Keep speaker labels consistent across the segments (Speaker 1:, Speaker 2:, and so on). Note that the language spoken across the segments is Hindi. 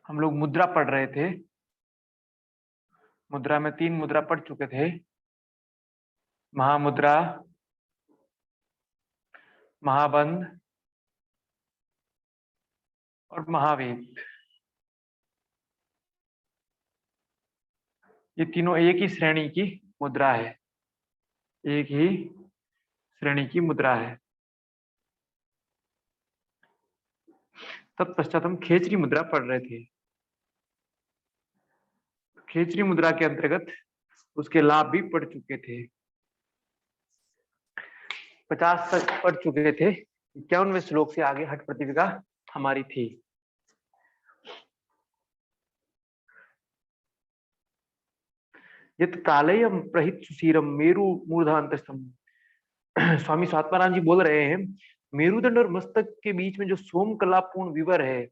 Speaker 1: हम लोग मुद्रा पढ़ रहे थे। मुद्रा में 3 मुद्रा पढ़ चुके थे। महामुद्रा, महाबंध और महावेग। ये तीनों एक ही श्रेणी की मुद्रा है, एक ही श्रेणी की मुद्रा है। तत्पश्चात हम खेचरी मुद्रा पढ़ रहे थे। खेचरी मुद्रा के अंतर्गत उसके लाभ भी पढ़ चुके थे। 50 तक पढ़ चुके थे। 51वें श्लोक से आगे हठ प्रतिविका हमारी थी। यत प्रालयम प्रहित सुशीरम मेरु मूर्धांतस्थम। स्वामी स्वात्माराम जी बोल रहे हैं, मेरुदंड और मस्तक के बीच में जो सोम कलापूर्ण विवर है,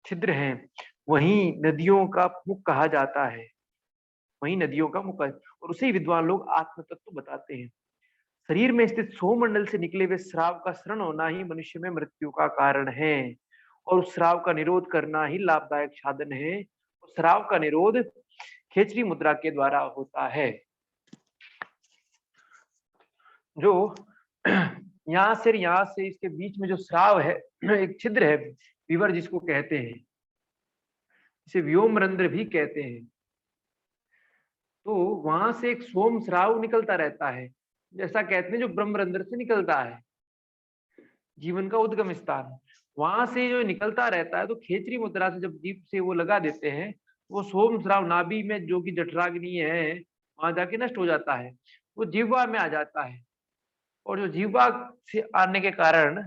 Speaker 1: छिद्र है, वही नदियों का मुख कहा जाता है, वही नदियों का मुख है। और उसे विद्वान लोग आत्म तत्व बताते हैं। शरीर में स्थित सोममंडल से निकले हुए श्राव का शरण होना ही मनुष्य में मृत्यु का कारण है, और उस श्राव का निरोध करना ही लाभदायक साधन है। उस श्राव का निरोध खेचरी मुद्रा के द्वारा होता है। जो यहाँ से इसके बीच में जो श्राव है, एक छिद्र है, विवर जिसको कहते हैं, इसे व्योमरंध्र भी कहते हैं। तो वहां से एक सोम श्राव निकलता रहता है, जैसा कहते हैं जो ब्रह्मरंध्र से निकलता है, जीवन का उद्गम स्थान। वहां से जो निकलता रहता है, तो खेचरी मुद्रा से जब जीभ से वो लगा देते हैं, वो सोम श्राव नाभि में जो कि जठराग्नि है, वहां जाके नष्ट हो जाता है, वो जीवा में आ जाता है। और जो जीवा से आने के कारण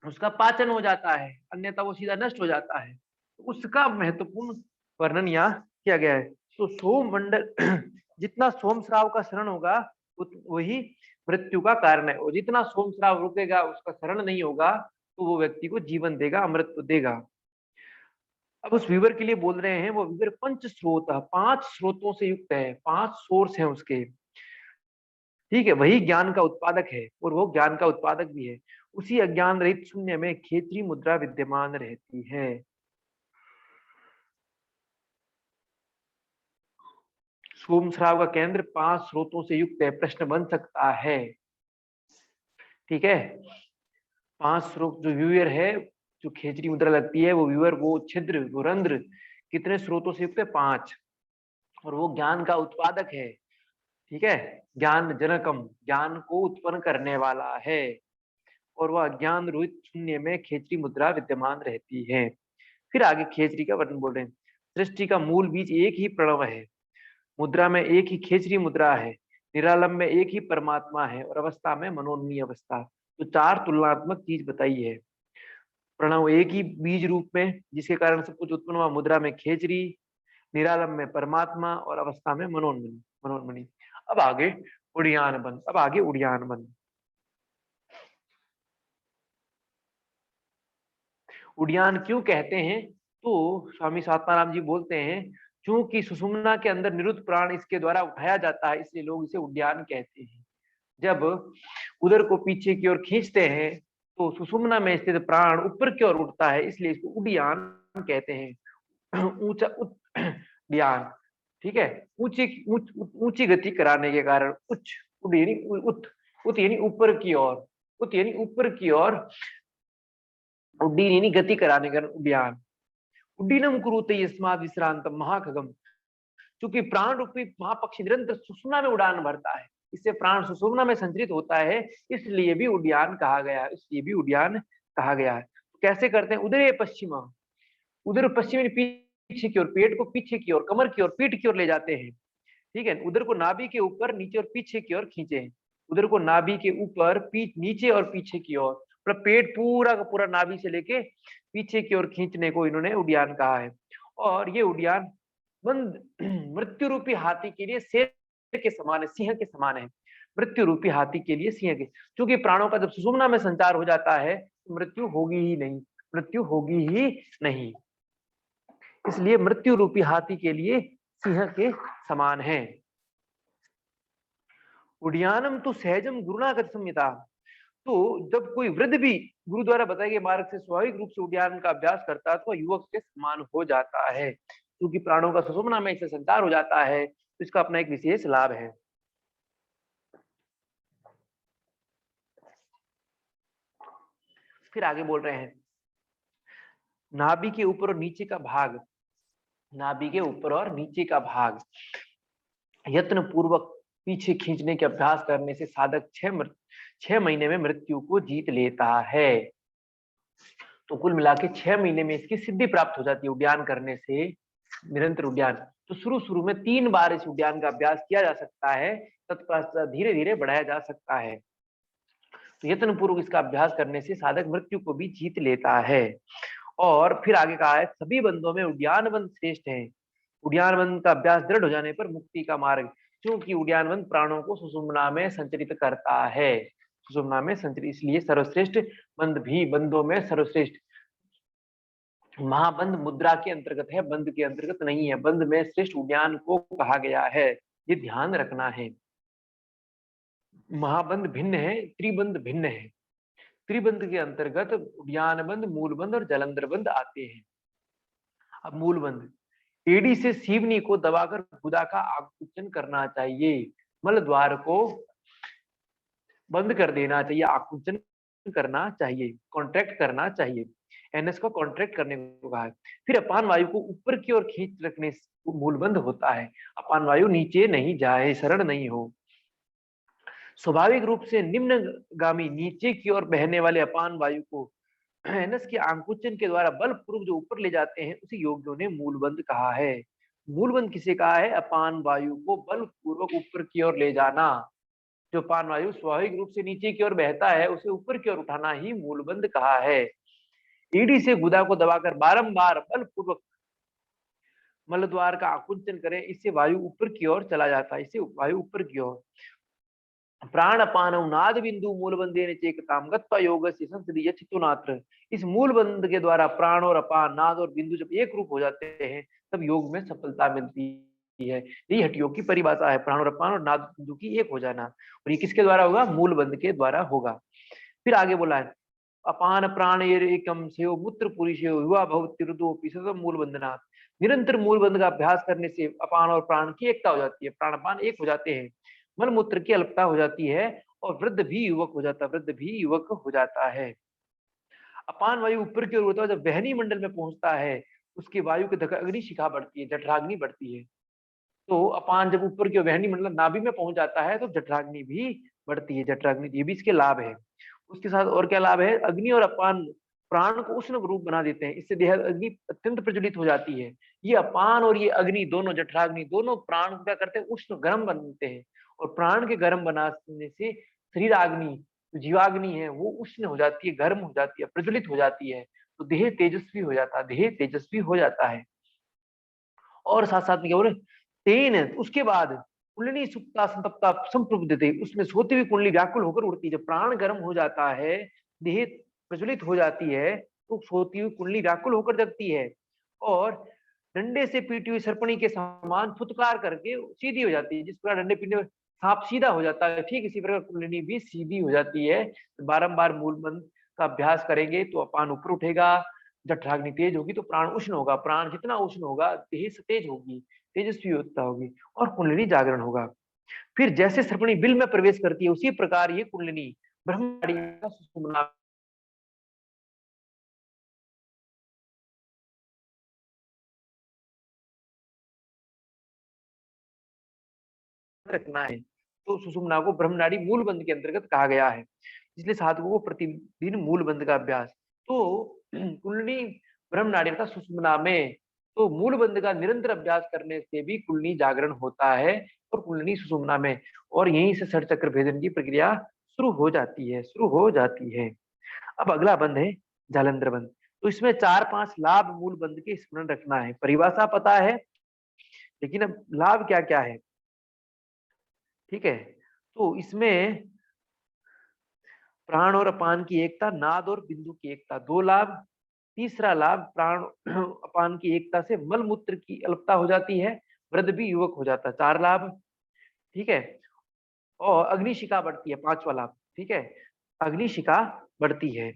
Speaker 1: उसका पाचन हो जाता है, अन्यथा वो सीधा नष्ट हो जाता है। उसका महत्वपूर्ण वर्णन यहाँ किया गया है। तो सोम मंडल जितना सोम श्राव का शरण होगा वही मृत्यु का कारण है, और जितना सोम श्राव रुकेगा, उसका शरण नहीं होगा, तो वो व्यक्ति को जीवन देगा, अमृत देगा। अब उस विवर के लिए बोल रहे हैं, वो विवर पंच स्रोत, 5 स्रोतों से युक्त है, 5 सोर्स हैं उसके। ठीक है, वही ज्ञान का उत्पादक है, और वो ज्ञान का उत्पादक भी है। उसी अज्ञान रहित शून्य में खेचरी मुद्रा विद्यमान रहती है। सोम श्राव का केंद्र 5 स्रोतों से युक्त है, प्रश्न बन सकता है। ठीक है, 5 स्रोत जो व्यूअर है, जो खेचरी मुद्रा लगती है, वो व्यूअर, वो छिद्र, वो रंध्र कितने स्रोतों से युक्त है? 5। और वो ज्ञान का उत्पादक है। ठीक है, ज्ञान जनकम, ज्ञान को उत्पन्न करने वाला है, और वह अज्ञान रहित शून्य में खेचरी मुद्रा विद्यमान रहती है। फिर आगे खेचरी का वर्णन बोल रहे हैं। सृष्टि का मूल बीज एक ही प्रणव है, मुद्रा में एक ही खेचरी मुद्रा है, निरालंब में एक ही परमात्मा है, और अवस्था में मनोन्मयी अवस्था। तो 4 तुलनात्मक चीज बताई है। प्रणव एक ही बीज रूप में, जिसके कारण सब कुछ उत्पन्न हुआ, मुद्रा में खेचरी, निरालंब में परमात्मा, और अवस्था में मनोन्मयी मनोन्मयी। अब आगे उड़ियान बंद। अब आगे उड़ियान बंद। उड़ियान क्यों कहते हैं? तो स्वामी स्वात्माराम जी बोलते हैं, क्योंकि सुषुम्ना के अंदर निरुद्ध प्राण इसके द्वारा उठाया जाता है, इसलिए लोग इसे उड्डयन कहते हैं। जब उदर को पीछे की ओर खींचते हैं, तो सुषुम्ना में स्थित प्राण ऊपर की ओर उठता है, इसलिए इसको उड्डयन कहते हैं। ऊंचा उड्डयन, ठीक है, ऊंची गति कराने के कारण। उच्च उड यानी उत, उत यानी ऊपर की ओर, उत यानी ऊपर की ओर, उड्डीन यानी गति कराने का उड्डयन। उड्डीनम कुरुते यस्मात् विश्रांतम महाखगम। क्योंकि प्राण रूपी महापक्षी निरंतर सुषुम्ना में उड़ान भरता है, इससे प्राण सुषुम्ना में संचरित होता है, इसलिए भी उड्डयन कहा गया, इसलिए भी उड्डयन कहा गया है। तो कैसे करते हैं? उदरे पश्चिमा, उदर पश्चिमी पीछे की ओर, पेट को पीछे की ओर, कमर की ओर, पीठ की ओर ले जाते हैं। ठीक है, उदर को नाभि के ऊपर, नीचे और पीछे की ओर खींचे। उदर को नाभि के ऊपर, नीचे और पीछे की ओर, पेट पूरा का पूरा नाभि से लेके पीछे की ओर खींचने को इन्होंने उड्डयन कहा है। और ये उड्डयन मृत्यु रूपी हाथी के लिए शेर के समान है, सिंह के समान है। मृत्यु रूपी हाथी के लिए सिंह के, क्योंकि प्राणों का जब सुषुम्ना में संचार हो जाता है, तो मृत्यु होगी ही नहीं, मृत्यु होगी ही नहीं। इसलिए मृत्यु रूपी हाथी के लिए सिंह के समान है। उड्डयनम तो सहजम गुरुणागत संहिता। तो जब कोई वृद्ध भी गुरु द्वारा बताए गए मार्ग से स्वाभाविक रूप से उद्यान का अभ्यास करता है तो वह युवक के समान हो जाता है, क्योंकि प्राणों का सुषुम्ना में इससे संचार हो जाता है, तो इसका अपना एक विशेष लाभ है। फिर आगे बोल रहे हैं, नाभि के ऊपर और नीचे का भाग, नाभि के ऊपर और नीचे का भाग यत्न पूर्वक पीछे खींचने के अभ्यास करने से साधक 6 महीने में मृत्यु को जीत लेता है। तो कुल मिला के 6 महीने में इसकी सिद्धि प्राप्त हो जाती है उद्यान करने से, निरंतर उद्यान। तो शुरू में 3 बार इस उद्यान का अभ्यास किया जा सकता है, तत्पश्चात धीरे धीरे बढ़ाया जा सकता है। तो यत्न पूर्वक इसका अभ्यास करने से साधक मृत्यु को भी जीत लेता है। और फिर आगे कहा है, सभी बंधों में उद्यानबंध श्रेष्ठ है। उद्यानबंध का अभ्यास दृढ़ हो जाने पर मुक्ति का मार्ग, क्योंकि उद्यानबंध प्राणों को सुषुम्ना में संचरित करता है, सुषुम्ना में संचरित, इसलिए सर्वश्रेष्ठ बंध भी बंधों में सर्वश्रेष्ठ। महाबंध मुद्रा के अंतर्गत है, बंध के अंतर्गत नहीं है। बंध में श्रेष्ठ उद्यान को कहा गया है, ये ध्यान रखना है। महाबंध भिन्न है, त्रिबंध भिन्न है। त्रिबंध के अंतर्गत उद्यानबंध, मूलबंध और जलंधर आते हैं। अब मूलबंध, एड़ी से सीवनी को दबाकर गुदा का आकुंचन करना चाहिए, मल द्वार को बंद कर देना चाहिए, आकुंचन करना चाहिए, कॉन्ट्रैक्ट करना चाहिए। एनएस को कॉन्ट्रैक्ट करने को कहा है। फिर अपान वायु को ऊपर की ओर खींच रखने से मूलबंध होता है, अपान वायु नीचे नहीं जाए, शरण नहीं हो। स्वाभाविक रूप से निम्नगामी नीचे की ओर बहने वाले अपान वायु को एनएस के आकुंचन के द्वारा बलपूर्वक जो ऊपर ले जाते हैं, उसे योगियों ने मूलबंध कहा है। मूलबंध किसे कहा है? अपान वायु को बलपूर्वक ऊपर की ओर ले जाना। जो अपान वायु स्वाभाविक रूप से नीचे की ओर बहता है, उसे ऊपर की ओर उठाना ही मूलबंध कहा है। ईडी से गुदा को दबाकर बारंबार बलपूर्वक मलद्वार का आकुंचन करें, इससे वायु ऊपर की ओर चला जाता है, इससे वायु ऊपर की ओर। प्राण अपान नाद बिंदु मूलबंधे चेकताम गत्वा योग से संसदीय चित्तुनात्र। इस मूलबंध के द्वारा प्राण और अपान, नाद और बिंदु जब एक रूप हो जाते हैं, तब योग में सफलता मिलती है। यही हठ योग की परिभाषा है, प्राण और अपान और नाद बिंदु की एक हो जाना। और ये किसके द्वारा होगा? मूलबंध के द्वारा होगा। फिर आगे बोला है, अपान प्राण एकम से मूत्र पुरुष युवा भवतिरुदो मूल बंधना। निरंतर मूल बंध का अभ्यास करने से अपान और प्राण की एकता हो जाती है, प्राण अपान एक हो जाते हैं, मल मूत्र की अल्पता हो जाती है, और वृद्ध भी युवक हो जाता है, वृद्ध भी युवक हो जाता है। अपान वायु ऊपर की ओर होता है, जब वहनी मंडल में पहुंचता है, उसकी वायु की धक्का अग्नि शिखा बढ़ती है, जठराग्नि बढ़ती है। तो अपान जब ऊपर की वहनी मंडल नाभि में पहुंच जाता है, तो जठराग्नि भी बढ़ती है, जठराग्नि, ये भी इसके लाभ है। उसके साथ और क्या लाभ है? अग्नि और अपान प्राण को उष्ण रूप बना देते हैं, इससे देह अग्नि अत्यंत प्रज्वलित हो जाती है। ये अपान और ये अग्नि दोनों, जठराग्नि दोनों प्राण को क्या करते हैं? उष्ण गर्म बनते हैं, और प्राण के गर्म बनाने से शरीर अग्नि, जीवाग्नि है, वो उष्ण हो जाती है, गर्म हो जाती है, प्रज्वलित हो जाती है, तो देह तेजस्वी हो जाता है, देह तेजस्वी हो जाता है। और साथ साथ में क्या बोले, तेन, उसके बाद कुंडली सुप्ता संतप्ता संप्रबुद्धते, उसमें सोती हुई कुंडली व्याकुल होकर उड़ती है। जब प्राण गर्म हो जाता है, देह प्रज्वलित हो जाती है, तो सोती हुई कुंडली व्याकुल होकर जगती है, और डंडे से पीटी हुई सर्पणी के समान फुतकार करके सीधी हो जाती है। जिस प्रकार डंडे पीटने में सांप सीधा हो जाता है, ठीक इसी प्रकार कुंडली भी सीधी हो जाती है। बारंबार मूल मंत्र का अभ्यास करेंगे तो अपान ऊपर उठेगा, जठराग्नि तेज होगी तो प्राण उष्ण होगा, प्राण जितना उष्ण होगा, देह सतेज होगी, तेजस्वी होता होगी, और कुंडलिनी जागरण होगा। फिर जैसे सर्पणी बिल में प्रवेश करती है, उसी प्रकार ये कुंडलिनी ब्रह्मनाड़ी का सुषुम्ना रखना है। तो सुषुम्ना को ब्रह्मनाड़ी मूलबंध के अंतर्गत कहा गया है, इसलिए साधकों को प्रतिदिन मूलबंध का अभ्यास। तो कुंडलिनी ब्रह्मनाड़ी का सुषुम्ना में, तो मूलबंध का निरंतर अभ्यास करने से भी कुंडलिनी जागरण होता है, और कुंडलिनी सुषुम्ना में, और यहीं से षट चक्र भेदन की प्रक्रिया शुरू हो जाती है, शुरू हो जाती है। अब अगला बंध है जालंधर बंध। तो इसमें 4-5 लाभ मूल बंध के स्मरण रखना है। परिभाषा पता है, लेकिन अब लाभ क्या क्या है, ठीक है? तो इसमें प्राण और अपान की एकता, नाद और बिंदु की एकता, 2 लाभ। तीसरा लाभ, प्राण अपान की एकता से मल मूत्र की अल्पता हो जाती है, वृद्ध भी युवक हो जाता है, 4 लाभ, ठीक है? और अग्निशिखा बढ़ती है, 5वां लाभ, ठीक है? अग्निशिखा बढ़ती है।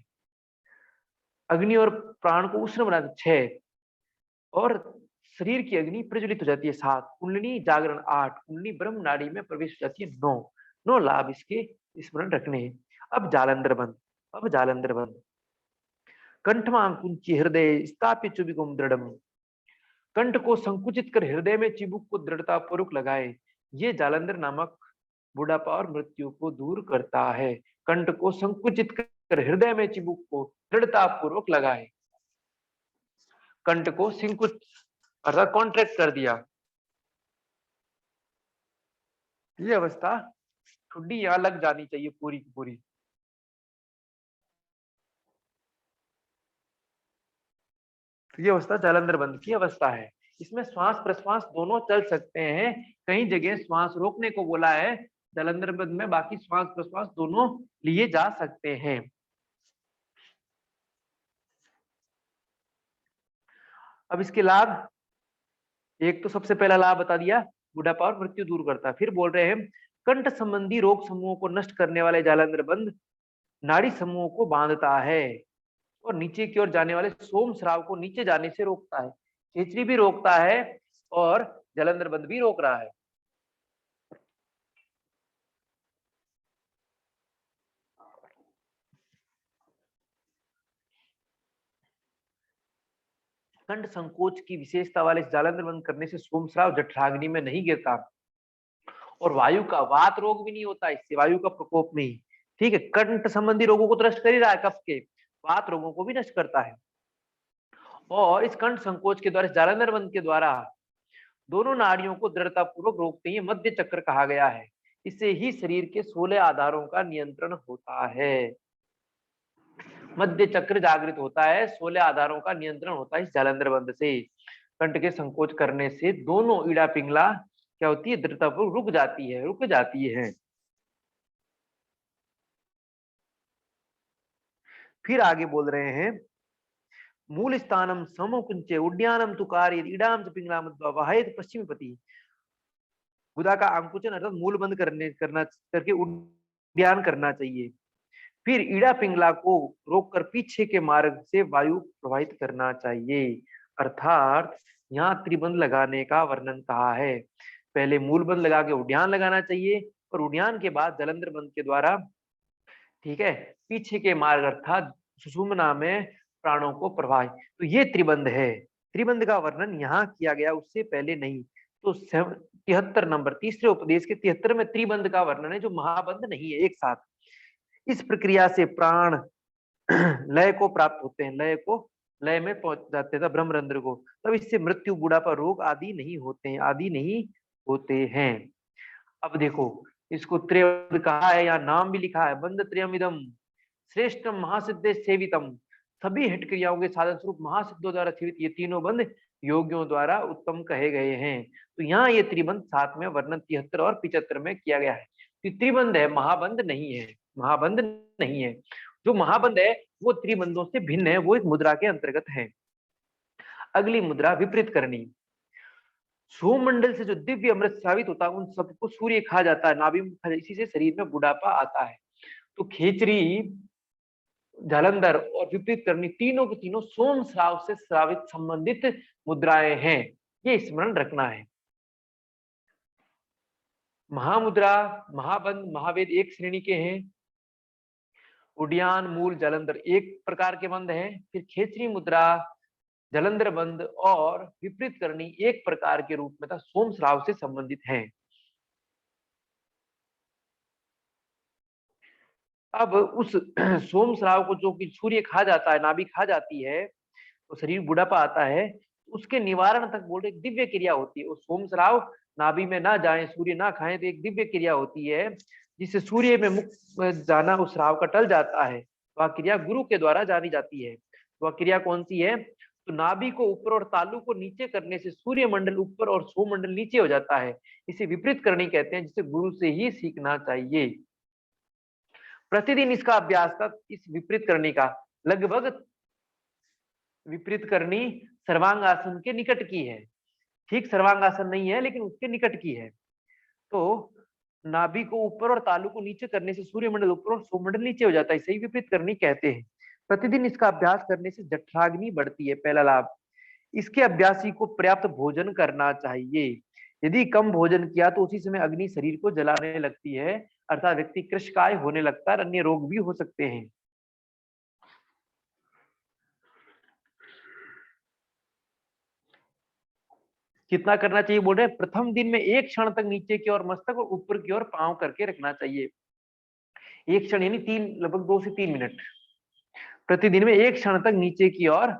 Speaker 1: अग्नि और प्राण को उष्ण बनाती 6, और शरीर की अग्नि प्रज्वलित हो जाती है 7, कुंडली जागरण 8, कुंडली ब्रह्म नाड़ी में प्रवेश हो जाती है 9। 9 लाभ इसके स्मरण रखने हैं। अब जालंधर बंद। अब जालंधर बंद। कंठमां कुंची हृदय स्थापित चुबिकुम दृढ़म। कंठ को संकुचित कर हृदय में चिबुक को दृढ़ता पूर्वक लगाए। ये जालंधर नामक बुढ़ापा और मृत्यु को दूर करता है। कंठ को संकुचित कर हृदय में चिबुक को दृढ़ता पूर्वक लगाए। कंठ को संकुच अर्थात कॉन्ट्रैक्ट कर दिया। ये अवस्था ठुड्डी यहां लग जानी चाहिए पूरी की पूरी। ये अवस्था जालंधर बंद की अवस्था है। इसमें श्वास प्रश्वास दोनों चल सकते हैं। कई जगह श्वास रोकने को बोला है जालंधर बंद में, बाकी श्वास प्रश्वास दोनों लिए जा सकते हैं। अब इसके लाभ, एक तो सबसे पहला लाभ बता दिया, बुढ़ापा और मृत्यु दूर करता है। फिर बोल रहे हैं कंठ संबंधी रोग समूहों को नष्ट करने वाले जालंधर बंद नाड़ी समूहों को बांधता है और नीचे की ओर जाने वाले सोम स्राव को नीचे जाने से रोकता है। खेचरी भी रोकता है और जालंधर बंद भी रोक रहा है। कंठ संकोच की विशेषता वाले जालंधर बंद करने से सोम स्राव जठराग्नि में नहीं गिरता और वायु का वात रोग भी नहीं होता, इससे वायु का प्रकोप नहीं। ठीक है, कंठ संबंधी रोगों को तो नष्ट कर ही रहा है, कफ के वात रोगों को भी नष्ट करता है। और इस कंठ संकोच के द्वारा, जालंधर बंद के द्वारा दोनों नाड़ियों को दृढ़ता पूर्वक रोकते ही मध्य चक्र कहा गया है। इससे ही शरीर के 16 आधारों का नियंत्रण होता है। मध्य चक्र जागृत होता है, 16 आधारों का नियंत्रण होता है इस जालंधर बंद से। कंठ के संकोच करने से दोनों ईड़ा पिंगला क्या होती है, दृढ़ता पूर्वक रुक जाती है। फिर आगे बोल रहे हैं मूल स्थानम समुकुंचे उड्डयनम तुकारी ईडाम च पिंगलाम वाहित पश्चिमी पति। गुदा का अंकुचन अर्थात मूल बंद करना करके उड्डयन करना चाहिए। फिर ईड़ा पिंगला को रोककर पीछे के मार्ग से वायु प्रवाहित करना चाहिए। अर्थात यहाँ त्रिबंध लगाने का वर्णन कहा है। पहले मूल बंद लगा के उड्डयन लगाना चाहिए और उड्डयन के बाद जालंधर बंद के द्वारा, ठीक है, पीछे के मार्ग अर्थात सुषुम्ना में प्राणों को प्रवाहित। तो ये त्रिबंध है। त्रिबंध का वर्णन यहाँ किया गया, उससे पहले नहीं। तो 73 नंबर तीसरे उपदेश के 73 में त्रिबंध का वर्णन है, जो महाबंध नहीं है एक साथ। इस प्रक्रिया से प्राण लय को प्राप्त होते हैं, लय में पहुंच जाते हैं ब्रह्मरंध्र को। तब इससे मृत्यु बुढ़ापा रोग आदि नहीं होते हैं। अब देखो, इसको त्रयबंध कहा है, यहाँ नाम भी लिखा है, बंध त्रयमिदम श्रेष्ठम महासिद्धे सेवितम। सभी हिट क्रियाओं के साधन स्वरूप महासिद्धों द्वारा सेवित ये तीनों बंध योगियों द्वारा उत्तम कहे गए हैं। तो यहाँ ये त्रिबंध साथ में वर्णन 73 और 75 में किया गया है। तो त्रिबंध है, महाबंध नहीं है, महाबंध नहीं है। जो महाबंध है वो त्रिबंधों से भिन्न है, वो एक मुद्रा के अंतर्गत है। अगली मुद्रा विपरीत करनी। सोममंडल से जो दिव्य अमृत स्रावित होता है उन सबको सूर्य खा जाता है, नाभि में, इसी से शरीर में बुढ़ापा आता है। तो खेचरी, जालंधर और विपरीत करनी तीनों के तीनों सोम श्राव से श्रावित संबंधित मुद्राएं हैं, ये स्मरण रखना है। महामुद्रा, महाबंध, महावेद एक श्रेणी के हैं। उड्डयन, मूल, जालंधर एक प्रकार के बंध हैं। फिर खेचरी मुद्रा, जालंधर बंध और विपरीत करनी एक प्रकार के रूप में था, सोम श्राव से संबंधित हैं। अब उस सोम श्राव को जो कि सूर्य खा जाता है, नाभि खा जाती है, तो शरीर बुढ़ापा आता है, उसके निवारण तक बोल रहे दिव्य क्रिया होती है। वो सोम श्राव नाभि में ना जाए, सूर्य ना खाए, तो एक दिव्य क्रिया होती है जिससे सूर्य में मुख जाना उस श्राव का टल जाता है। वह क्रिया गुरु के द्वारा जानी जाती है। वह क्रिया कौन सी है? तो नाभि को ऊपर और तालु को नीचे करने से सूर्य मंडल ऊपर और सोम मंडल नीचे हो जाता है। इसे विपरीत करनी कहते हैं, जिसे गुरु से ही सीखना चाहिए। प्रतिदिन इसका अभ्यास का, इस विपरीत करने का लगभग, विपरीत करनी सर्वांगासन के निकट की है। ठीक सर्वांगासन नहीं है लेकिन उसके निकट की है। तो नाभि को ऊपर और तालु को नीचे करने से सूर्यमंडल ऊपर और सौरमंडल नीचे हो जाता है, सही विपरीत करनी कहते हैं। प्रतिदिन इसका अभ्यास करने से जठराग्नि बढ़ती है, पहला लाभ। इसके अभ्यासी को पर्याप्त भोजन करना चाहिए। यदि कम भोजन किया तो उसी समय अग्नि शरीर को जलाने लगती है, अर्थात व्यक्ति कृशकाय होने लगता है, अन्य रोग भी हो सकते हैं। कितना करना चाहिए बोल रहे हैं? प्रथम दिन में 1 क्षण तक नीचे की ओर मस्तक और ऊपर की ओर पांव करके रखना चाहिए। 1 क्षण यानी लगभग 2 से 3 मिनट। प्रतिदिन में 1 क्षण तक नीचे की ओर,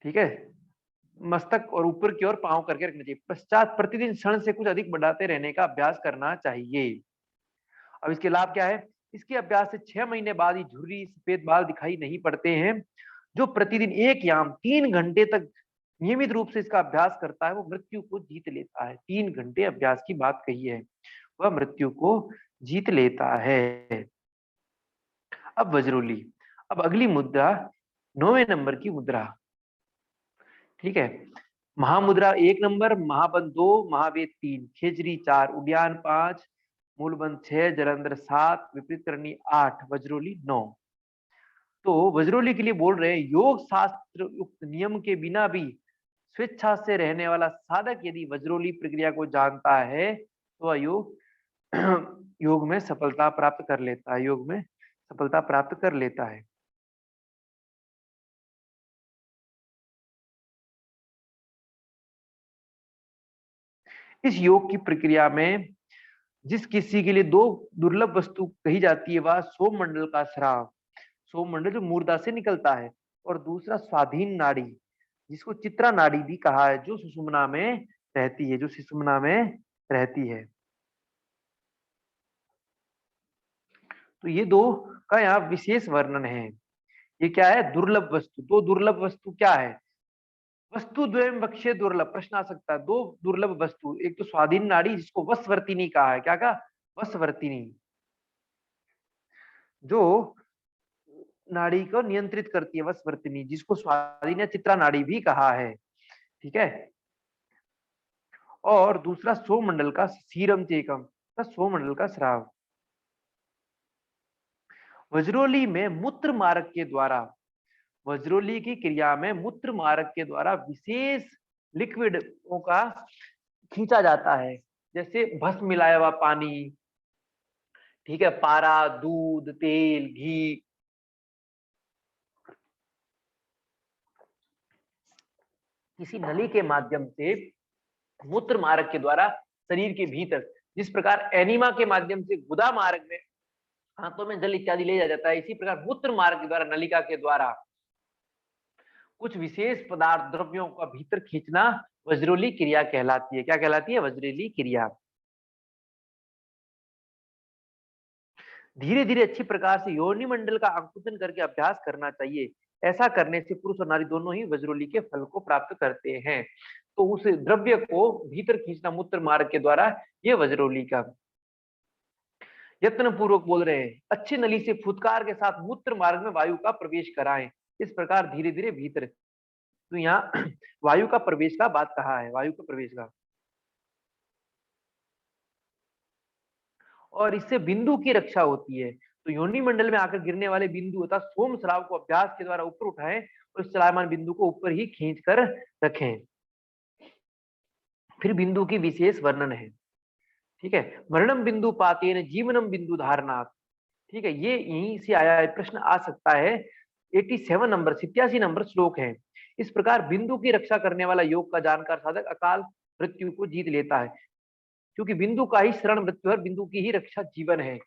Speaker 1: ठीक है, मस्तक और ऊपर की ओर पांव करके रखना चाहिए। पश्चात प्रतिदिन क्षण से कुछ अधिक बढ़ाते रहने का अभ्यास करना चाहिए। अब इसके लाभ क्या है? इसके अभ्यास से 6 महीने बाद ही झुर्री सफेद बाल दिखाई नहीं पड़ते हैं। जो प्रतिदिन 1 याम 3 घंटे तक नियमित रूप से इसका अभ्यास करता है वो मृत्यु को जीत लेता है। 3 घंटे अभ्यास की बात कही है, वह मृत्यु को जीत लेता है। अब वज्रोली, अब अगली मुद्रा 9वें नंबर की मुद्रा, ठीक है। महामुद्रा 1 नंबर, महाबंध 2, महावेद 3, खेजरी 4, उद्यान 5, मूलबंध 6, जलंधर 7, विपरीत करनी 8, वज्रोली 9। तो वज्रोली के लिए बोल रहे हैं, योग शास्त्र युक्त नियम के बिना भी स्वेच्छा से रहने वाला साधक यदि वज्रोली प्रक्रिया को जानता है तो वह योग योग में सफलता प्राप्त कर लेता है, योग में सफलता प्राप्त कर लेता है। इस योग की प्रक्रिया में जिस किसी के लिए 2 दुर्लभ वस्तु कही जाती है, वह सोममंडल का स्राव, सोममंडल जो मूर्धा से निकलता है, और दूसरा स्वाधीन नाड़ी, जिसको चित्रा नाड़ी भी कहा है, जो सुषुम्ना में रहती है, जो सुषुम्ना में रहती है। तो ये 2 का यहाँ विशेष वर्णन है। ये क्या है? दुर्लभ वस्तु। 2 दुर्लभ वस्तु क्या है? वस्तु द्वयं वक्ष्ये दुर्लभ, प्रश्न आ सकता है। 2 दुर्लभ वस्तु, एक तो स्वाधीन नाड़ी जिसको वशवर्तिनी कहा है, क्या कहा? वशवर्तिनी, जो नाड़ी को नियंत्रित करती है, वशवर्तिनी, जिसको स्वाधीन या चित्रा नाड़ी भी कहा है, ठीक है। और दूसरा सोममंडल का सीरम चेकम, सोममंडल का स्राव। वज्रोली में मूत्र मार्ग के द्वारा, वज्रोली की क्रिया में मूत्र मार्ग के द्वारा विशेष लिक्विडों का खींचा जाता है, जैसे भस्म मिलाया हुआ पानी, ठीक है, पारा, दूध, तेल, घी। किसी नली के माध्यम से मूत्र मार्ग के द्वारा शरीर के भीतर, जिस प्रकार एनिमा के माध्यम से गुदा मार्ग में हाथों में जल इत्यादि ले जाता है, इसी प्रकार मूत्र मार्ग के द्वारा, नलिका के द्वारा कुछ विशेष पदार्थ द्रव्यों का भीतर खींचना वज्रोली क्रिया कहलाती है। क्या कहलाती है? वज्रोली क्रिया। धीरे धीरे अच्छी प्रकार से योनि मंडल का अंकुचन करके अभ्यास करना चाहिए। ऐसा करने से पुरुष और नारी दोनों ही वज्रोली के फल को प्राप्त करते हैं। तो उस द्रव्य को भीतर खींचना मूत्र मार्ग के द्वारा, ये वज्रोली का यत्न पूर्वक बोल रहे हैं। अच्छी नली से फुदकार के साथ मूत्र मार्ग में वायु का प्रवेश कराएं। इस प्रकार धीरे धीरे भीतर, तो यहाँ वायु का प्रवेश का बात कहा है, वायु का प्रवेश का। और इससे बिंदु की रक्षा होती है। तो योनि मंडल में आकर गिरने वाले बिंदु अर्थात सोम स्राव को अभ्यास के द्वारा ऊपर उठाएं और इस चलायमान बिंदु को ऊपर ही खींच कर रखें। फिर बिंदु की विशेष वर्णन है, ठीक है। मरणम बिंदु पातेन जीवनम बिंदु धारणात्, ठीक है, ये यहीं से आया है, प्रश्न आ सकता है। 87 नंबर, 87 नंबर श्लोक है। इस प्रकार बिंदु की रक्षा करने वाला योग का जानकार साधक अकाल मृत्यु को जीत लेता है, क्योंकि बिंदु का ही शरण मृत्यु है, बिंदु की ही रक्षा जीवन है।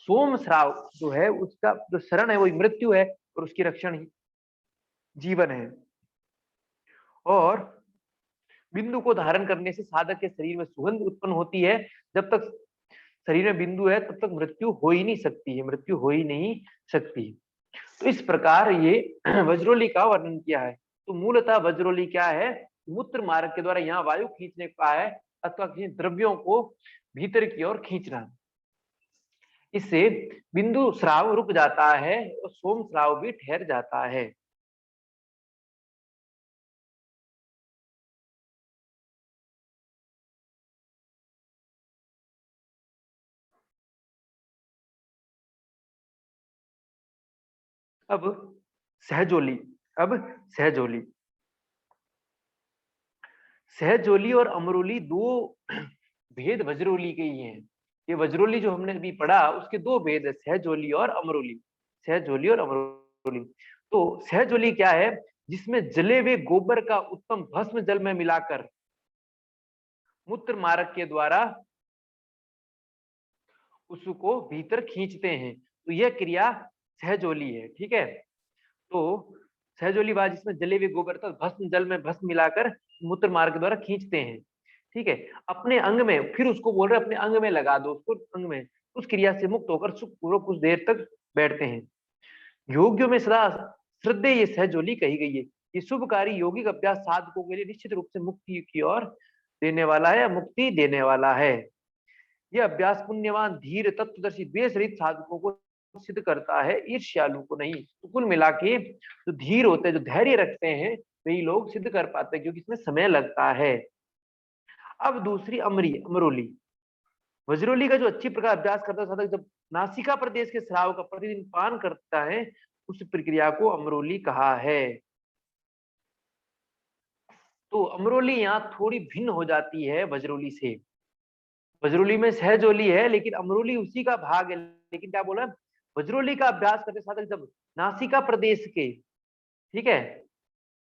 Speaker 1: सोम श्राव जो है उसका जो शरण है वो मृत्यु है और उसकी रक्षण ही जीवन है। और बिंदु को धारण करने से साधक के शरीर में सुगंध उत्पन्न होती है। जब तक शरीर में बिंदु है तब तक मृत्यु हो ही नहीं सकती है, मृत्यु हो ही नहीं सकती। तो इस प्रकार ये वज्रोली का वर्णन किया है। तो मूलतः वज्रोली क्या है? मूत्र मार्ग के द्वारा यहाँ वायु खींचने का है, अथवा किसी द्रव्यों को भीतर की ओर खींचना। इससे बिंदु स्राव रुक जाता है और सोम स्राव भी ठहर जाता है। अब सहजोली, अब सहजोली, सहजोली और अमरोली दो भेद वज्रोली के ही हैं। ये वज्रोली जो हमने अभी पढ़ा उसके दो भेद है, सहजोली और अमरोली, सहजोली और अमरोली। तो सहजोली क्या है? जिसमें जले हुए गोबर का उत्तम भस्म जल में मिलाकर मूत्र मार्ग के द्वारा उसको भीतर खींचते हैं, तो यह क्रिया सहजोली है। ठीक है, तो सहजोली बात जिसमें जले हुए गोबर का भस्म जल में भस्म मिलाकर मूत्र मार्ग के द्वारा खींचते हैं। ठीक है, अपने अंग में, फिर उसको बोल रहे अपने अंग में लगा दो, उसको अंग में, उस क्रिया से मुक्त होकर सुखपूर्वक कुछ देर तक बैठते हैं। योगियों में सदा श्रद्धेय ये सहजोली कही गई है। ये शुभकारी यौगिक अभ्यास साधकों के लिए निश्चित रूप से मुक्ति की ओर देने वाला है, मुक्ति देने वाला है। यह अभ्यास पुण्यवान धीर तत्वदर्शी द्वेष रहित साधकों को सिद्ध करता है, ईर्ष्यालु को नहीं। तो कुल मिला के जो धीर होते हैं, जो धैर्य रखते हैं, वही लोग सिद्ध कर पाते हैं, क्योंकि इसमें समय लगता है। अब दूसरी अमरोली, वज्रोली का जो अच्छी प्रकार अभ्यास करता है साधक, जब नासिका प्रदेश के श्राव का प्रतिदिन पान करता है, उस प्रक्रिया को अमरोली कहा है। तो अमरोली यहाँ थोड़ी भिन्न हो जाती है वज्रोली से। वज्रोली में सहजोली है, लेकिन अमरोली उसी का भाग है। लेकिन क्या बोला, वज्रोली का अभ्यास करते साधक जब नासिका प्रदेश के, ठीक है,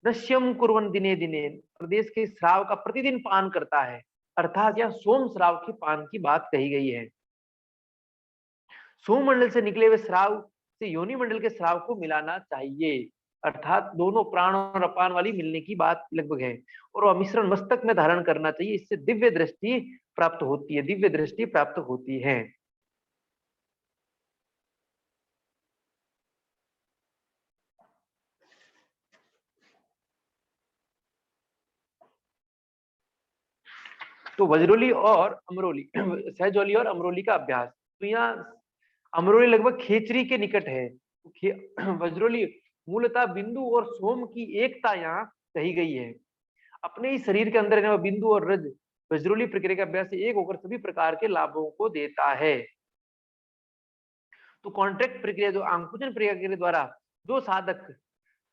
Speaker 1: नश्यम कुर्वन दिने दिने प्रदेश के श्राव का प्रतिदिन पान करता है, अर्थात यह सोम श्राव के पान की बात कही गई है। सोम मंडल से निकले हुए श्राव से योनि मंडल के श्राव को मिलाना चाहिए, अर्थात दोनों प्राण और अपान वाली मिलने की बात लगभग है, और वह मिश्रण मस्तक में धारण करना चाहिए। इससे दिव्य दृष्टि प्राप्त होती है, दिव्य दृष्टि प्राप्त होती है। तो वज्रोली और अमरोली सहजोली और अमरोली का अभ्यास, तो यहाँ अमरोली लगभग खेचरी के निकट है। वज्रोली मूलतः बिंदु और सोम की एकता यहाँ कही गई है। अपने ही शरीर के अंदर बिंदु और रज वज्रोली प्रक्रिया का अभ्यास से एक होकर सभी प्रकार के लाभों को देता है। तो कॉन्ट्रैक्ट प्रक्रिया, जो आंकुचन प्रक्रिया के द्वारा जो साधक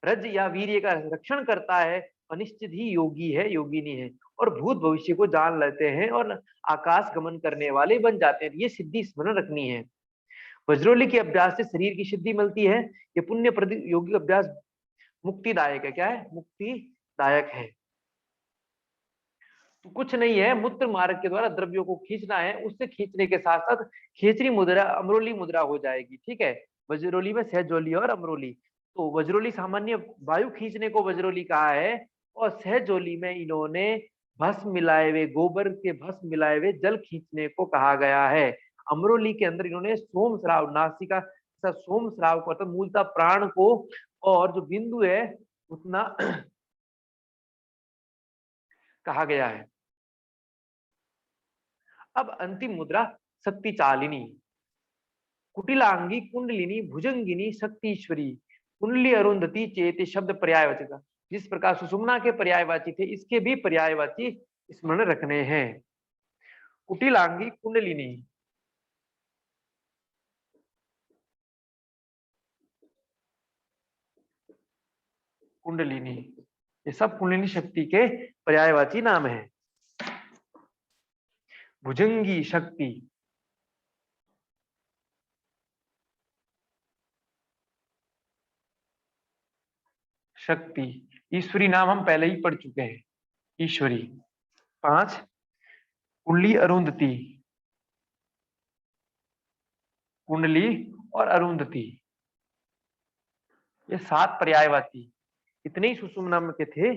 Speaker 1: रज या वीर्य का रक्षण करता है, अनिश्चित ही योगी है, योगिनी है, और भूत भविष्य को जान लेते हैं और आकाश गमन करने वाले बन जाते हैं। ये सिद्धि स्मरण रखनी है। वज्रोली के अभ्यास से शरीर की सिद्धि मिलती है। ये पुण्य प्रति योगी अभ्यास मुक्तिदायक है। क्या है? मुक्तिदायक है। तो कुछ नहीं है, मूत्र मार्ग के द्वारा द्रव्यों को खींचना है, उससे खींचने के साथ साथ खेचरी मुद्रा, अमरोली मुद्रा हो जाएगी। ठीक है, वज्रोली में सहजोली और अमरोली। तो वज्रोली सामान्य वायु खींचने को वज्रोली कहा है, और सहजोली में इन्होंने भस्म मिलाए हुए, गोबर के भस्म मिलाए हुए जल खींचने को कहा गया है। अमरोली के अंदर इन्होंने सोम श्राव, नासिका सोम श्राव को, अर्थात मूलतः प्राण को, और जो बिंदु है उतना कहा गया है। अब अंतिम मुद्रा शक्ति चालिनी, कुटिलांगी कुंडलिनी भुजंगिनी शक्तिश्वरी, कुंडली अरुंधति चेते शब्द पर्यायवाची का, जिस प्रकार सुषुम्ना के पर्यायवाची थे, इसके भी पर्यायवाची स्मरण रखने हैं। कुटिलांगी कुंडलिनी, कुंडलिनी, ये सब कुंडलिनी शक्ति के पर्यायवाची नाम है। भुजंगी शक्ति, शक्ति, ईश्वरी नाम हम पहले ही पढ़ चुके हैं, ईश्वरी। 5 कुंडली अरुंधति, कुंडली और अरुंधति, ये 7 पर्यायवाची, इतने ही सुषुम्ना के थे,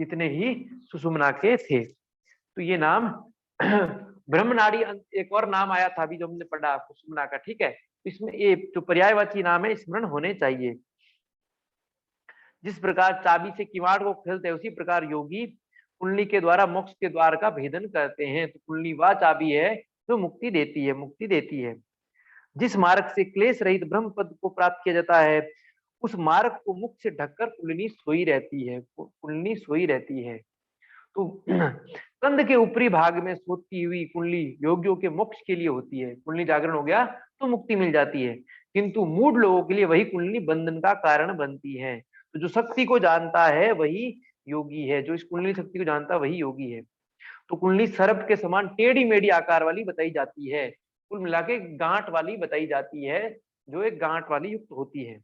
Speaker 1: इतने ही सुषुम्ना के थे। तो ये नाम ब्रह्मनाड़ी, एक और नाम आया था अभी जो हमने पढ़ा सुषुम्ना का। ठीक है, इसमें ये जो पर्यायवाची नाम है स्मरण होने चाहिए। जिस प्रकार चाबी से किवाड़ को खोलते हैं, उसी प्रकार योगी कुंडली के द्वारा मोक्ष के द्वार का भेदन करते हैं। तो कुंडली वह चाबी है जो मुक्ति देती है, मुक्ति देती है। जिस मार्ग से क्लेश रहित ब्रह्म पद को प्राप्त किया जाता है, उस मार्ग को मुख से ढककर कुंडली सोई रहती है, कुंडली सोई रहती है। तो कंध के ऊपरी भाग में सोती हुई कुंडली योगियों के मोक्ष के लिए होती है। कुंडली जागरण हो गया तो मुक्ति मिल जाती है। किंतु मूढ़ लोगों के लिए वही कुंडली बंधन का कारण बनती है। तो जो शक्ति को जानता है वही योगी है, जो इस कुंडली शक्ति को जानता है वही योगी है। तो कुंडली सर्प के समान टेढ़ी मेढ़ी आकार वाली बताई जाती है, कुल मिला के गांठ वाली बताई जाती है, जो एक गांठ वाली युक्त होती है।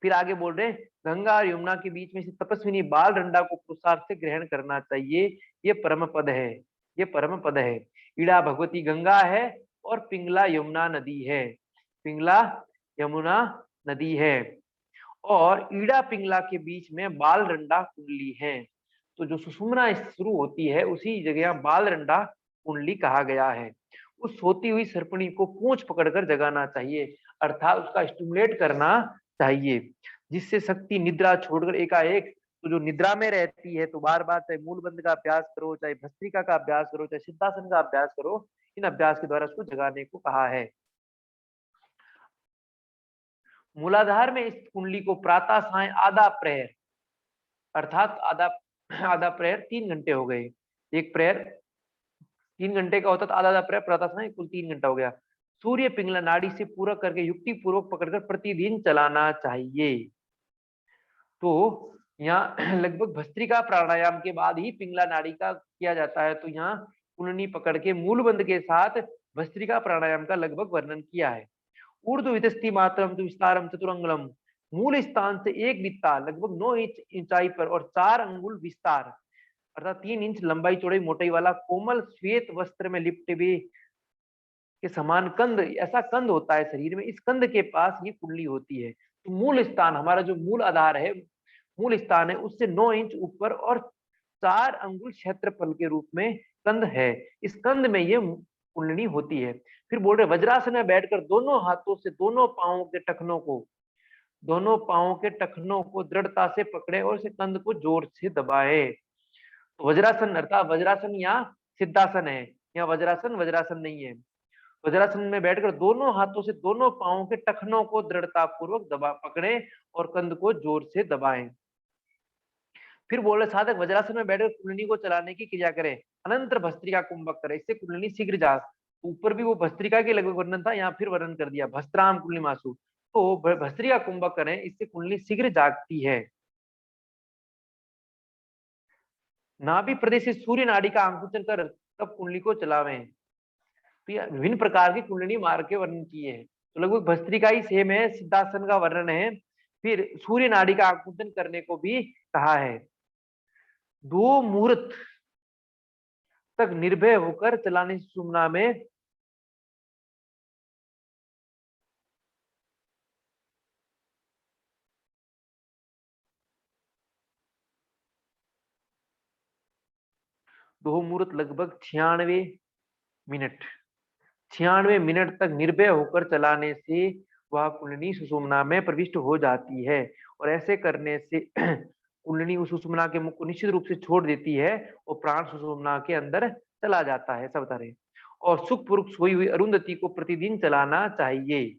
Speaker 1: फिर आगे बोल रहे हैं, गंगा और यमुना के बीच में से तपस्विनी बाल रंडा को पुरुषार्थ से ग्रहण करना चाहिए, ये परम पद है, ये परम पद है। ईड़ा भगवती गंगा है और पिंगला यमुना नदी है, पिंगला यमुना नदी है, और ईड़ा पिंगला के बीच में बाल रंडा कुंडली है। तो जो सुषुम्ना शुरू होती है उसी जगह बाल रंडा कुंडली कहा गया है। उस सोती हुई सर्पणी को पूंछ पकड़कर जगाना चाहिए, अर्थात उसका स्टिमुलेट करना चाहिए, जिससे शक्ति निद्रा छोड़कर एकाएक, तो जो निद्रा में रहती है तो बार बार चाहे मूल बंध का अभ्यास करो, चाहे भस्त्रिका का अभ्यास करो, चाहे सिद्धासन का अभ्यास करो, इन अभ्यास के द्वारा उसको जगाने को कहा है। मूलाधार में इस कुंडली को प्रातः साय आधा प्रहर, अर्थात आधा आधा प्रहर 3 घंटे हो गए, एक प्रहर 3 घंटे का होता तो आधा प्रहर प्रातः साय कुल 3 घंटा हो गया। सूर्य पिंगला नाड़ी से पूरक करके युक्ति पूर्वक पकड़कर प्रतिदिन चलाना चाहिए। तो यहाँ लगभग भस्त्रिका प्राणायाम के बाद ही पिंगला नाड़ी का किया जाता है। तो यहाँ कुंडली पकड़ के मूल बंध के साथ भस्त्रिका प्राणायाम का लगभग वर्णन किया है। ऊर्ध्व वितस्ति मात्रम तो विस्तारम चतुरंगलम, मूल स्थान से एक बित्ता लगभग 9 इंच ऊंचाई पर और 4 अंगुल विस्तार, अर्थात 3 इंच लंबाई चौड़ाई मोटाई वाला कोमल श्वेत वस्त्र में लिपटे हुए के समान कंद, ऐसा कंद होता है शरीर में, इस कंद के पास ये कुंडली होती है। तो मूल स्थान, हमारा जो मूल आधार है, मूल स्थान है, उससे 9 इंच ऊपर और 4 अंगुल क्षेत्रफल के रूप में कंद है, इस कंद में ये कुंडली होती है। फिर बोल रहे वज्रासन में बैठकर दोनों हाथों से दोनों पांवों के टखनों को, दोनों पांवों के टखनों को दृढ़ता से पकड़े और इस कंद को जोर से दबाए। तो वज्रासन अर्थात वज्रासन या सिद्धासन है, यहाँ वज्रासन वज्रासन नहीं है। वज्रासन में बैठकर दोनों हाथों से दोनों पांवों के टखनों को दृढ़ता पूर्वक दबा पकड़े और कंध को जोर से दबाएं। फिर बोले साधक वज्रासन में बैठकर कुंडली को चलाने की क्रिया करें, अनंतर भस्त्रिका कुंभक करे, इससे कुंडली शीघ्र जा। ऊपर भी वो भस्त्रिका के लगभग वर्णन था, यहाँ फिर वर्णन कर दिया भस्त्राम कुंडली मासु, तो भस्त्रिका कुंभक करें, इससे कुंडली शीघ्र जागती है। नाभि प्रदेश से सूर्य नाड़ी का अंकुचन कर तब कुंडली को चलावें। तो विभिन्न प्रकार की कुंडली मार्ग के वर्णन किए हैं, तो लगभग भस्त्रिका ही सेम है, सिद्धासन का वर्णन है, फिर सूर्य नाड़ी का अंकुचन करने को भी कहा है। 2 मुहूर्त तक निर्भय होकर चलाने से सुषुम्ना में दो मुहूर्त लगभग 96 मिनट तक निर्भय होकर चलाने से वह कुंडली सुषुम्ना में प्रविष्ट हो जाती है, और ऐसे करने से कुंडली उस सुषुम्ना के मुख को निश्चित रूप से छोड़ देती है और प्राण सुषुम्ना के अंदर चला जाता है, सब तरह। और सुखपूर्वक सोई हुई अरुंधति को प्रतिदिन चलाना चाहिए।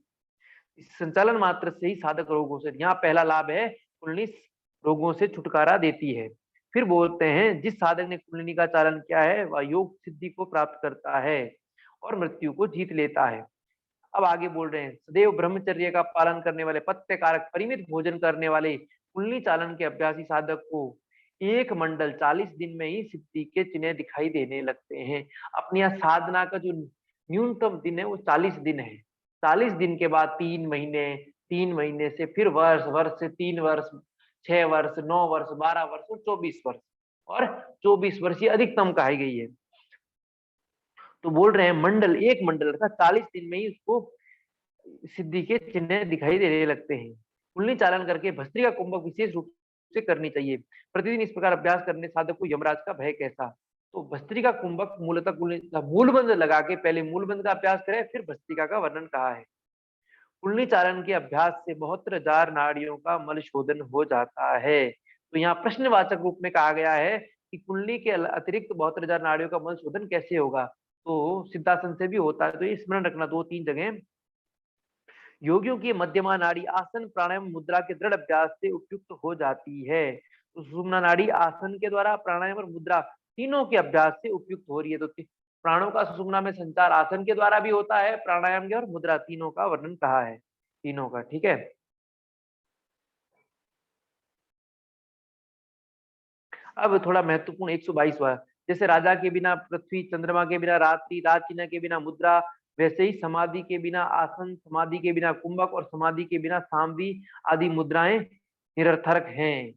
Speaker 1: इस संचालन मात्र से ही साधक रोगों से, यहाँ पहला लाभ है कुंडली रोगों से छुटकारा देती है। फिर बोलते हैं जिस साधक ने कुंडली का चालन किया है वह योग सिद्धि को प्राप्त करता है और मृत्यु को जीत लेता है। अब आगे बोल रहे हैं सदैव ब्रह्मचर्य का पालन करने वाले, पत्य कारक परिमित भोजन करने वाले कुंडली चालन के अभ्यासी साधक को एक मंडल 40 दिन में ही सिद्धि के चिन्ह दिखाई देने लगते हैं। अपनी यहाँ साधना का जो न्यूनतम दिन है वो 40 दिन है। 40 दिन के बाद 3 महीने, 3 महीने से फिर वर्ष, वर्ष से 3 वर्ष, 6 वर्ष, 9 वर्ष, 12 वर्ष और 24 वर्ष, और 24 वर्ष ये अधिकतम कही गई है। तो बोल रहे हैं मंडल, एक मंडल का 40 दिन में ही उसको सिद्धि के चिन्ह दिखाई देने लगते हैं। कुंडली चालन करके भस्त्रिका कुंभक विशेष रूप से करनी चाहिए। प्रतिदिन इस प्रकार अभ्यास करने साधक को यमराज का भय कैसा। तो भस्त्रिका कुंभक मूलतः मूल बंध लगा के पहले मूल बंध का अभ्यास करें, फिर भस्त्रिका का वर्णन कहा है। कुंडली चालन के अभ्यास से 72,000 नाड़ियों का मल शोधन हो जाता है। तो यहाँ प्रश्नवाचक रूप में कहा गया है कि कुंडली के अतिरिक्त 72,000 नाड़ियों का मल शोधन कैसे होगा। तो सिद्धासन से भी होता है, तो ये स्मरण रखना 2-3 जगह। योगियों की मध्यमा नाड़ी आसन प्राणायाम मुद्रा के दृढ़ अभ्यास से उपयुक्त हो जाती है। तो सुषुम्ना नाड़ी आसन के द्वारा, प्राणायाम और मुद्रा तीनों के अभ्यास से उपयुक्त हो रही है। तो प्राणों का सुषुम्ना में संचार आसन के द्वारा भी होता है, प्राणायाम के और मुद्रा तीनों का वर्णन कहा है, तीनों का। ठीक है। अब थोड़ा महत्वपूर्ण 122वां, जैसे राजा के बिना पृथ्वी, चंद्रमा के बिना रात्रि, राज चिन्ह के बिना मुद्रा, वैसे ही समाधि के बिना आसन, समाधि के बिना कुंभक और समाधि के बिना सांवी आदि मुद्राएं निरर्थक हैं।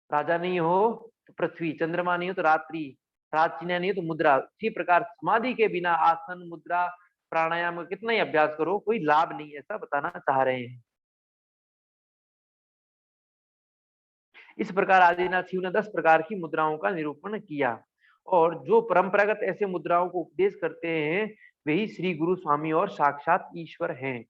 Speaker 1: राजा नहीं हो तो पृथ्वी, चंद्रमा नहीं हो तो रात्रि, राज चिन्ह नहीं हो तो मुद्रा। इसी प्रकार समाधि के बिना आसन, मुद्रा, प्राणायाम का कितना ही अभ्यास करो कोई लाभ नहीं, ऐसा बताना चाह रहे हैं। इस प्रकार आदिनाथ शिव ने 10 प्रकार की मुद्राओं का निरूपण किया, और जो परंपरागत ऐसे मुद्राओं को उपदेश करते हैं वही श्री गुरु स्वामी और साक्षात ईश्वर हैं।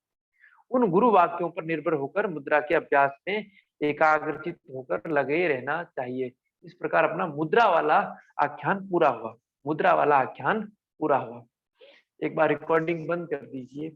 Speaker 1: उन गुरु वाक्यों पर निर्भर होकर मुद्रा के अभ्यास में एकाग्रचित होकर लगे रहना चाहिए। इस प्रकार अपना मुद्रा वाला आख्यान पूरा हुआ, मुद्रा वाला आख्यान पूरा हुआ। एक बार रिकॉर्डिंग बंद कर दीजिए।